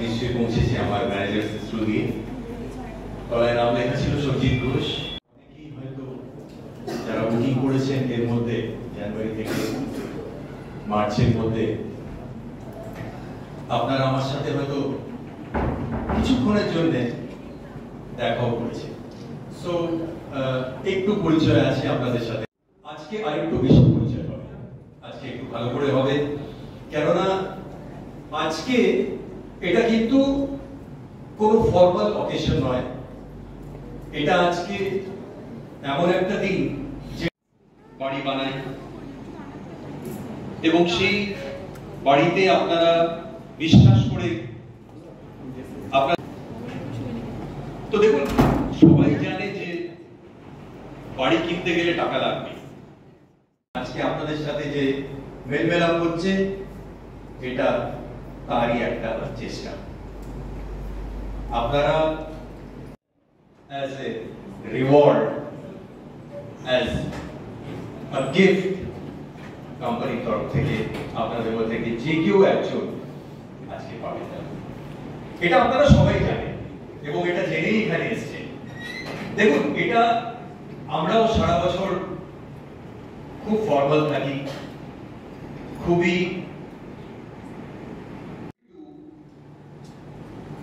নিশ্চয়ই পৌঁছেছে আমার ম্যানেজার থ্রু দিয়ে। তলায় নাম লেখা ছিল সঞ্জিত ঘোষ। অনেকেই হয়তো যারা বুকিং করেছেন এর মধ্যে জানুয়ারি থেকে মার্চের মধ্যে, আপনারা আমার সাথে হয়তো কিছুক্ষণের জন্য দেখাও করেছে। সো একটু পরিচয় আছে আপনাদের সাথে। আজকে আরেকটু বেশি পরিচয় হবে, আজকে একটু ভালো করে হবে, কেননা আজকে এটা কিন্তু কোনো ফর্মাল অকেশন নয়। এটা আজকে এমন একটা দিন যে বাড়ি বানাই এবং সেই বাড়িতে আপনারা বিশ্বাস করে আপনারা তো দেখুন, সবাই জানে যে বাড়ি কিনতে গেলে টাকা লাগবে। আজকে আপনাদের সাথে যে মেলমেলাপ হচ্ছে এটা তারই একটা চেষ্টা। আপনারা as a reward, as a gift, কোম্পানির তরফ থেকে আপনাদের মধ্যে থেকে যে কেউ একজন আজকে পাবেন। এটা আপনারা সবাই জানেন এবং এটা জেনেই এখানে এসছে। দেখুন, এটা আমরাও সারা বছর খুব ফর্মাল থাকি, খুবই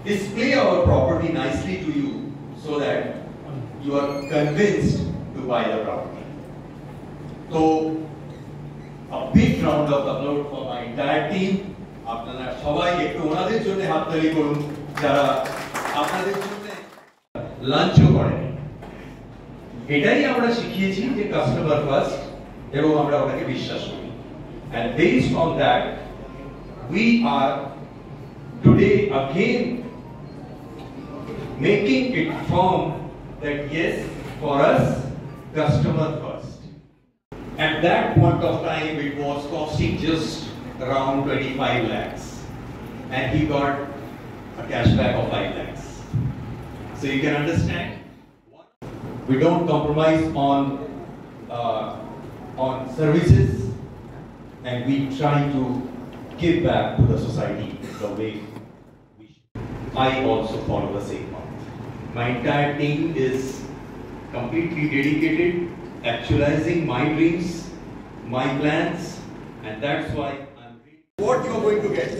display our property nicely to you so that you are convinced to buy the property. So a big round of applause for my entire team. আপনারা সবাই একটু ওনাদের জন্য হাততালি করুন যারা আপনাদের জন্য লাঞ্চও করেন। এটাই আমরা শিখিয়েছি যে কাস্টমার ফার্স্ট, এবং আমরা ওটাকে বিশ্বাস করি। And based on that, we are today again making it firm that yes, for us, customer first. At that point of time, it was costing just around 25 lakhs, and he got a cashback of 5 lakhs. So you can understand, we don't compromise on services, and we try to give back to the society the way we should. I also follow the same path. My entire team is completely dedicated actualizing my dreams, my plans, and that's why I'm ready. What you are going to get?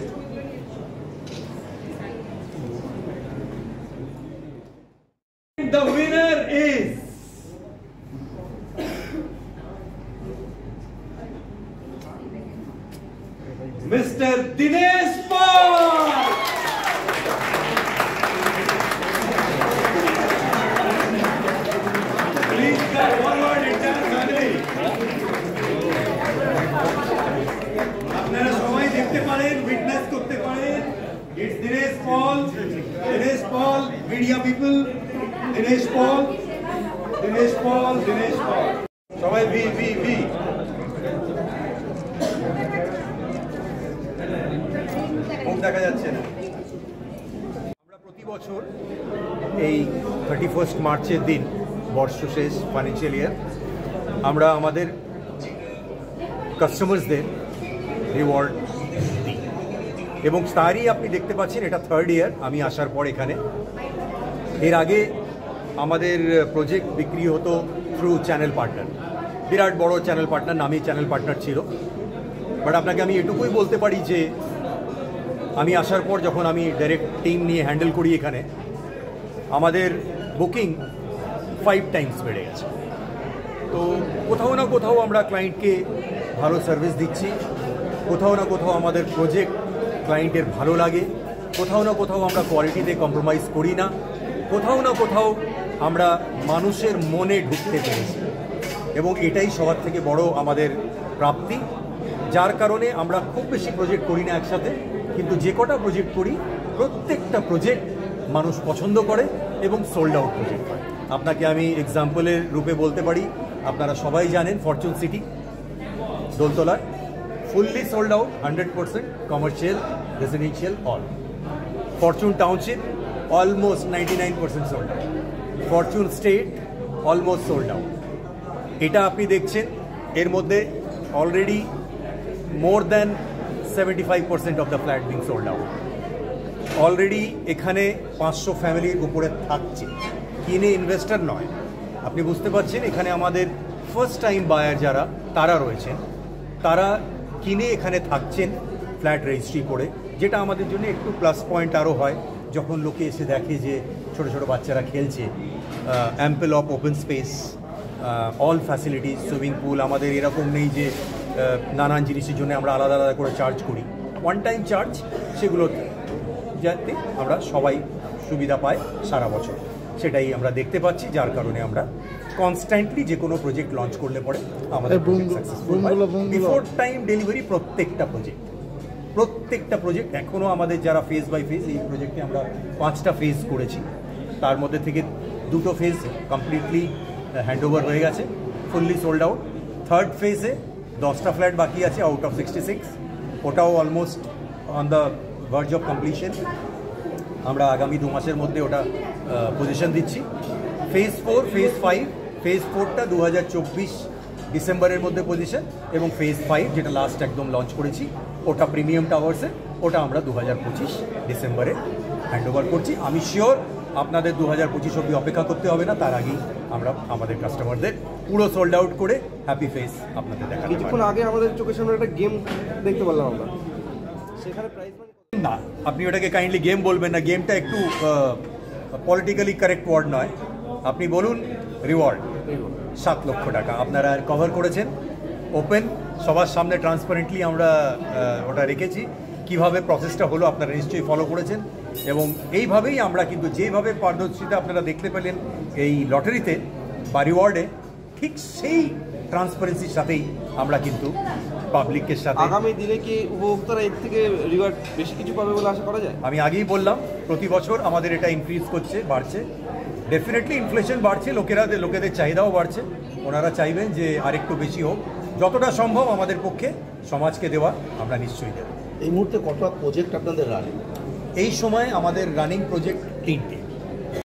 The winner is Mr. Dinesh Paul. Please come forward, entire family. আপনারা সবাই দেখতে পারেন, witness করতে পারেন। It's Dinesh Paul. Dinesh Paul, media people. Dinesh Paul. Dinesh Paul. Dinesh Paul. সবাই V. দেখা যাচ্ছে না। আমরা প্রতি বছর এই 31 মার্চের দিন, বর্ষশেষ ফাইন্যান্সিয়াল ইয়ার, আমরা আমাদের কাস্টমার্সদের রিওয়ার্ড দিই এবং তারই আপনি দেখতে পাচ্ছেন এটা 3rd ইয়ার আমি আসার পর এখানে। এর আগে আমাদের প্রজেক্ট বিক্রি হতো থ্রু চ্যানেল পার্টনার, বিরাট বড় চ্যানেল পার্টনার, নামী চ্যানেল পার্টনার ছিল। বাট আপনাকে আমি এটুকুই বলতে পারি যে আমি আসার পর যখন আমি ডাইরেক্ট টিম নিয়ে হ্যান্ডেল করি এখানে, আমাদের বুকিং 5 টাইমস বেড়ে গেছে। তো কোথাও না কোথাও আমরা ক্লায়েন্টকে ভালো সার্ভিস দিচ্ছি, কোথাও না কোথাও আমাদের প্রজেক্ট ক্লায়েন্টের ভালো লাগে, কোথাও না কোথাও আমরা কোয়ালিটিতে কম্প্রোমাইজ করি না, কোথাও না কোথাও আমরা মানুষের মনে ঢুকতে পেরেছি, এবং এটাই সবার থেকে বড় আমাদের প্রাপ্তি। যার কারণে আমরা খুব বেশি প্রজেক্ট করি না একসাথে, কিন্তু যে কটা প্রজেক্ট করি প্রত্যেকটা প্রজেক্ট মানুষ পছন্দ করে এবং সোল্ড আউট প্রজেক্ট হয়। আপনাকে আমি এক্সাম্পলের রূপে বলতে পারি, আপনারা সবাই জানেন ফরচুন সিটি দোলতলায় fully sold out, 100% commercial, residential all. Fortune township almost 99% sold out. Fortune state almost sold out. এটা আপনি দেখছেন, এর মধ্যে already more than 75% of the flat being sold out. Already এখানে 500 ফ্যামিলির উপরে থাকছে, কিনে ইনভেস্টর নয়। আপনি বুঝতে পারছেন এখানে আমাদের ফার্স্ট টাইম বায়ার যারা তারা রয়েছেন, তারা কিনে এখানে থাকছেন ফ্ল্যাট রেজিস্ট্রি করে, যেটা আমাদের জন্য একটু প্লাস পয়েন্ট আরও হয় যখন লোকে এসে দেখে যে ছোট ছোট বাচ্চারা খেলছে, ample of open space, all facilities, swimming pool. আমাদের এরকম নেই যে নানান জিনিসের জন্য আমরা আলাদা আলাদা করে চার্জ করি, ওয়ান টাইম চার্জ, সেগুলো যাতে আমরা সবাই সুবিধা পাই সারা বছর, সেটাই আমরা দেখতে পাচ্ছি। যার কারণে আমরা কনস্ট্যান্টলি যে কোনো প্রজেক্ট লঞ্চ করলে পরে আমাদের বিফোর টাইম ডেলিভারি প্রত্যেকটা প্রজেক্ট এখনও আমাদের যারা ফেজ বাই ফেজ, এই প্রজেক্টে আমরা 5টা ফেজ করেছি, তার মধ্যে থেকে 2টো ফেজ কমপ্লিটলি হ্যান্ডওভার হয়ে গেছে, ফুললি সোল্ড আউট। থার্ড ফেজে 10টা ফ্ল্যাট বাকি আছে আউট অফ 66, ওটাও almost on the verge of completion. আমরা আগামী 2 মাসের মধ্যে ওটা পজিশন দিচ্ছি। ফেজ 4, ফেজ 5, ফেজ 4টা 2024 ডিসেম্বরের মধ্যে পজিশন, এবং ফেজ 5 যেটা লাস্ট একদম লঞ্চ করেছি ওটা প্রিমিয়াম টাওয়ার্সে, ওটা আমরা 2025 ডিসেম্বরে হ্যান্ডওভার করছি। আমি শিওর আপনাদের 2025 অবধি অপেক্ষা করতে হবে না, তার আগেই আমরা আমাদের কাস্টমারদের পুরো সোল্ড আউট করে হ্যাপি ফেস আপনাদের দেখাতে পারি। কিছুক্ষণ আগে আমাদের চোখের সামনে একটা গেম দেখতে পারলাম আমরা, সেখানে প্রাইস না, আপনি ওটাকে কাইন্ডলি গেম বলবেন না, গেমটা একটু পলিটিক্যালি কারেক্ট ওয়ার্ড নয়, আপনি বলুন রিওয়ার্ড। 7 লক্ষ টাকা আপনারা কভার করেছেন, ওপেন সবার সামনে ট্রান্সপারেন্টলি আমরা ওটা রেখেছি। কিভাবে প্রসেসটা হলো আপনারা নিশ্চয়ই ফলো করেছেন, এবং এইভাবেই আমরা কিন্তু যেভাবে পারদর্শিতা আপনারা দেখতে পেলেন এই লটারিতে বা রিওয়ার্ডে, ঠিক সেই ট্রান্সপারেন্সির সাথেই আমরা কিন্তু পাবলিকের সাথে আগামী দিনে কি উপভোক্তারা এর থেকে রিওয়ার্ড বেশি কিছু পাবে বলে আশা করা যায়? আমি আগেই বললাম প্রতি বছর আমাদের এটা ইনক্রিজ করছে, বাড়ছে, ডেফিনেটলি ইনফ্লেশন বাড়ছে, লোকেদের চাহিদাও বাড়ছে, ওনারা চাইবেন যে আরেকটু বেশি হোক, যতটা সম্ভব আমাদের পক্ষে সমাজকে দেওয়া আমরা নিশ্চয়ই দেব। এই মুহূর্তে কতটা প্রজেক্ট আপনাদের রানিং? এই সময় আমাদের রানিং প্রজেক্ট 3টে।